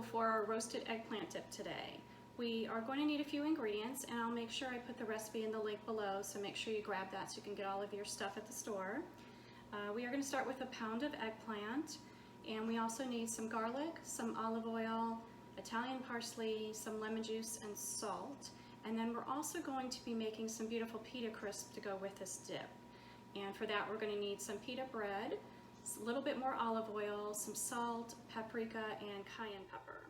go for our roasted eggplant dip today. We are going to need a few ingredients, and I'll make sure I put the recipe in the link below, so make sure you grab that so you can get all of your stuff at the store. We are going to start with a pound of eggplant, and we also need some garlic, some olive oil, Italian parsley, some lemon juice, and salt. And then we're also going to be making some beautiful pita crisp to go with this dip. And for that, we're going to need some pita bread, a little bit more olive oil, some salt, paprika, and cayenne pepper.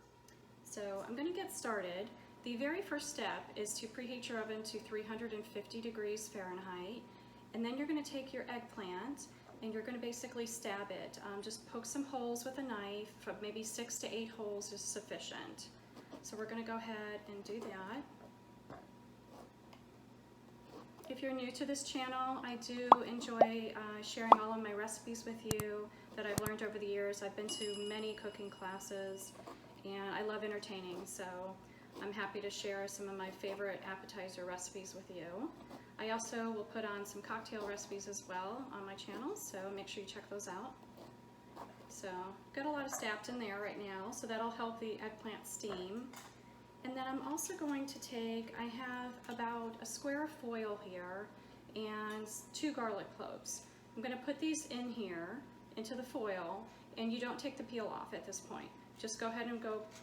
So I'm going to get started. The very first step is to preheat your oven to 350 degrees Fahrenheit, and then you're going to take your eggplant and you're going to basically stab it. Just poke some holes with a knife, maybe 6 to 8 holes is sufficient. So we're going to go ahead and do that. If you're new to this channel, I do enjoy sharing all of my recipes with you that I've learned over the years. I've been to many cooking classes, and I love entertaining, so I'm happy to share some of my favorite appetizer recipes with you. I also will put on some cocktail recipes as well on my channel, so make sure you check those out. So, got a lot of stabs in there right now, so that'll help the eggplant steam. And then I'm also going to take, I have about a square of foil here and 2 garlic cloves. I'm going to put these in here, into the foil, and you don't take the peel off at this point. Just go ahead and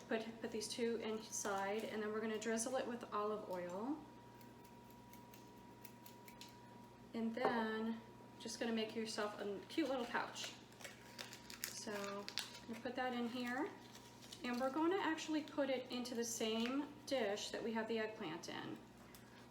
put these 2 inside, and then we're going to drizzle it with olive oil. And then just going to make yourself a cute little pouch. So I'm going to put that in here. And we're going to actually put it into the same dish that we have the eggplant in.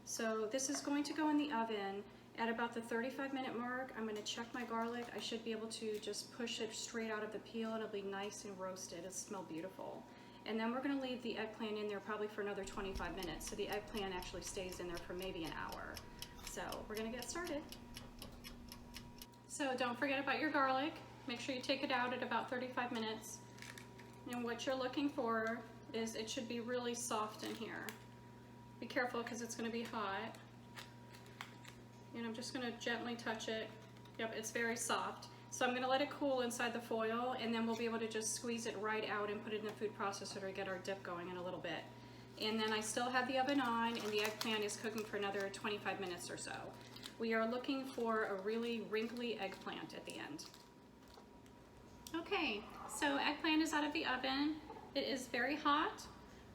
So this is going to go in the oven at about the 35-minute mark. I'm going to check my garlic. I should be able to just push it straight out of the peel, and it'll be nice and roasted. It'll smell beautiful. And then we're going to leave the eggplant in there probably for another 25 minutes. So the eggplant actually stays in there for maybe an hour. So we're going to get started. So don't forget about your garlic. Make sure you take it out at about 35 minutes. And what you're looking for is it should be really soft in here. Be careful because it's going to be hot. And I'm just going to gently touch it. Yep, it's very soft. So I'm going to let it cool inside the foil, and then we'll be able to just squeeze it right out and put it in the food processor to get our dip going in a little bit. And then I still have the oven on, and the eggplant is cooking for another 25 minutes or so. We are looking for a really wrinkly eggplant at the end. Okay, so eggplant is out of the oven. It is very hot.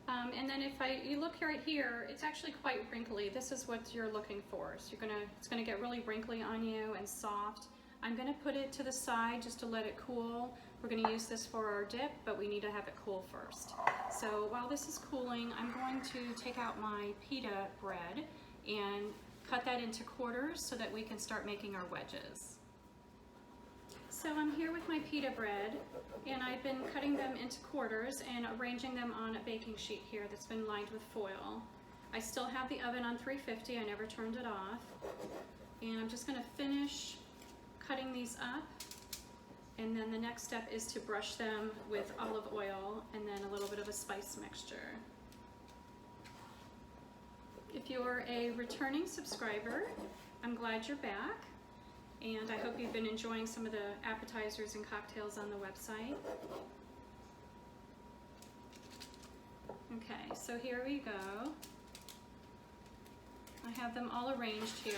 And then if you look right here, it's actually quite wrinkly. This is what you're looking for. So it's gonna get really wrinkly on you and soft. I'm gonna put it to the side just to let it cool. We're gonna use this for our dip, but we need to have it cool first. So while this is cooling, I'm going to take out my pita bread and cut that into quarters so that we can start making our wedges. So I'm here with my pita bread, and I've been cutting them into quarters and arranging them on a baking sheet here that's been lined with foil. I still have the oven on 350, I never turned it off. And I'm just gonna finish cutting these up, and then the next step is to brush them with olive oil and then a little bit of a spice mixture. If you're a returning subscriber, I'm glad you're back. And I hope you've been enjoying some of the appetizers and cocktails on the website. Okay, so here we go. I have them all arranged here.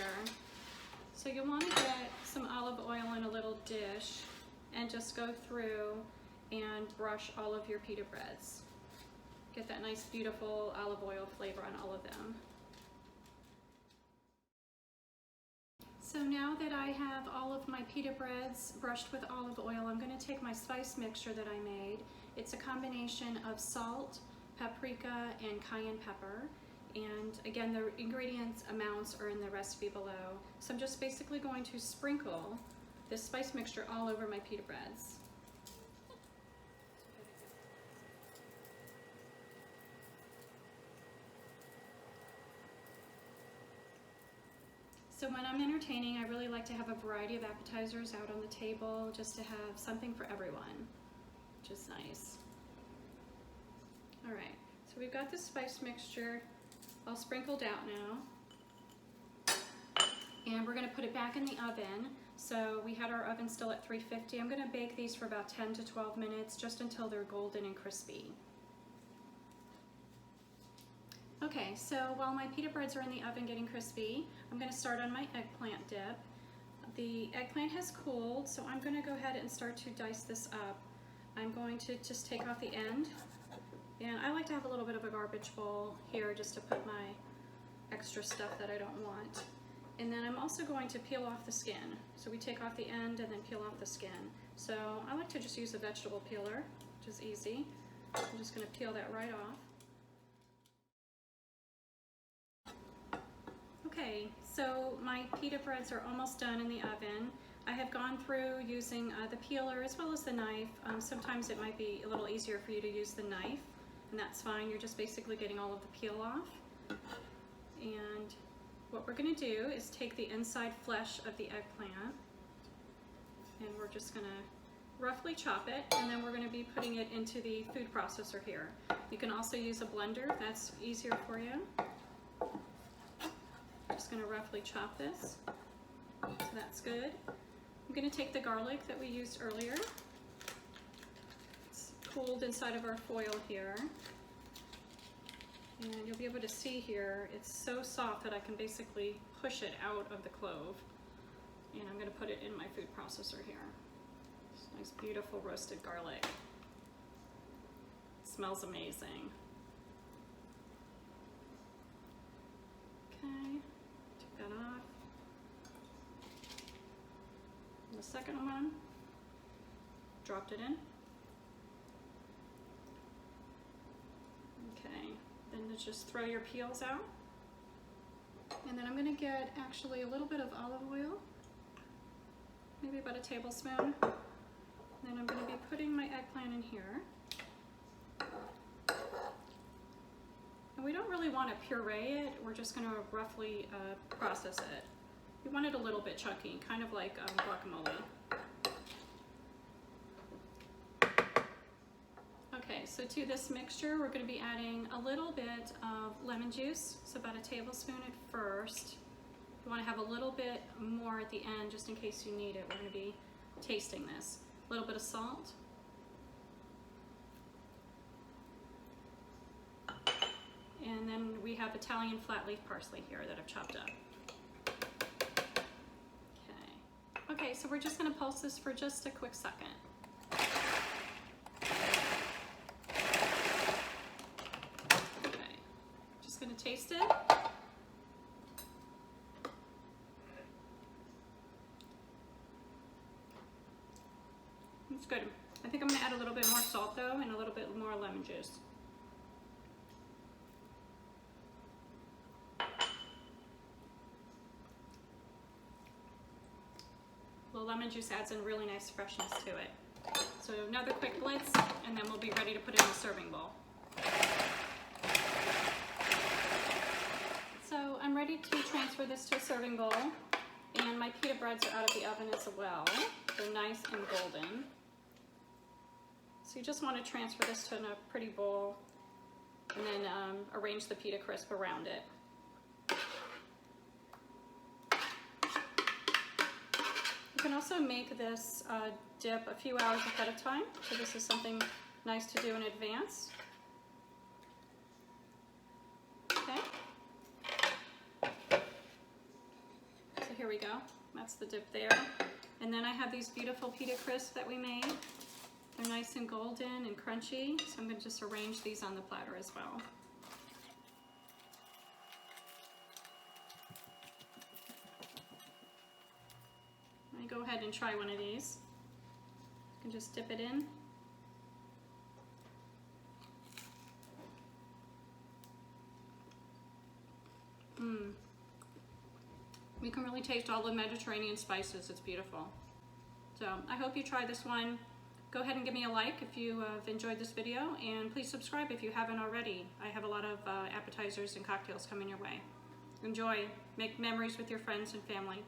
So you'll want to get some olive oil in a little dish and just go through and brush all of your pita breads. Get that nice, beautiful olive oil flavor on all of them. So now that I have all of my pita breads brushed with olive oil, I'm going to take my spice mixture that I made. It's a combination of salt, paprika, and cayenne pepper. And again, the ingredients amounts are in the recipe below. So I'm just basically going to sprinkle this spice mixture all over my pita breads. So when I'm entertaining, I really like to have a variety of appetizers out on the table just to have something for everyone, which is nice. All right, so we've got the spice mixture all sprinkled out now. And we're gonna put it back in the oven. So we had our oven still at 350. I'm gonna bake these for about 10 to 12 minutes, just until they're golden and crispy. Okay, so while my pita breads are in the oven getting crispy, I'm going to start on my eggplant dip. The eggplant has cooled, so I'm going to go ahead and start to dice this up. I'm going to just take off the end, and I like to have a little bit of a garbage bowl here just to put my extra stuff that I don't want. And then I'm also going to peel off the skin. So we take off the end and then peel off the skin. So I like to just use a vegetable peeler, which is easy. I'm just going to peel that right off. Okay, so my pita breads are almost done in the oven. I have gone through using the peeler as well as the knife. Sometimes it might be a little easier for you to use the knife, and that's fine. You're just basically getting all of the peel off. And what we're going to do is take the inside flesh of the eggplant, and we're just going to roughly chop it, and then we're going to be putting it into the food processor here. You can also use a blender if that's easier for you. Just going to roughly chop this, so that's good. I'm going to take the garlic that we used earlier. It's cooled inside of our foil here. And you'll be able to see here, it's so soft that I can basically push it out of the clove. And I'm going to put it in my food processor here. It's nice, beautiful roasted garlic. It smells amazing. Okay, take that off. And the second one, dropped it in. Okay. Then just throw your peels out. And then I'm going to get actually a little bit of olive oil, maybe about a tablespoon. Then I'm going to be putting my eggplant in here. And we don't really want to puree it, we're just going to roughly process it. We want it a little bit chunky, kind of like guacamole. Okay, so to this mixture, we're going to be adding a little bit of lemon juice, so about a tablespoon at first. You want to have a little bit more at the end, just in case you need it. We're going to be tasting this. A little bit of salt. And then we have Italian flat leaf parsley here that I've chopped up. Okay. Okay, so we're just going to pulse this for just a quick second. Going to taste it. It's good. I think I'm going to add a little bit more salt though, and a little bit more lemon juice. The lemon juice adds in really nice freshness to it. So another quick blitz, and then we'll be ready to put it in a serving bowl. So I'm ready to transfer this to a serving bowl, and my pita breads are out of the oven as well. They're nice and golden. So you just want to transfer this to a pretty bowl, and then arrange the pita crisp around it. You can also make this dip a few hours ahead of time, so this is something nice to do in advance. Okay. Here we go, that's the dip there. And then I have these beautiful pita crisps that we made. They're nice and golden and crunchy, so I'm going to just arrange these on the platter as well. Let me go ahead and try one of these. You can just dip it in. You can really taste all the Mediterranean spices. It's beautiful. So I hope you try this one. Go ahead and give me a like if you have enjoyed this video, and please subscribe if you haven't already. I have a lot of appetizers and cocktails coming your way. Enjoy. Make memories with your friends and family.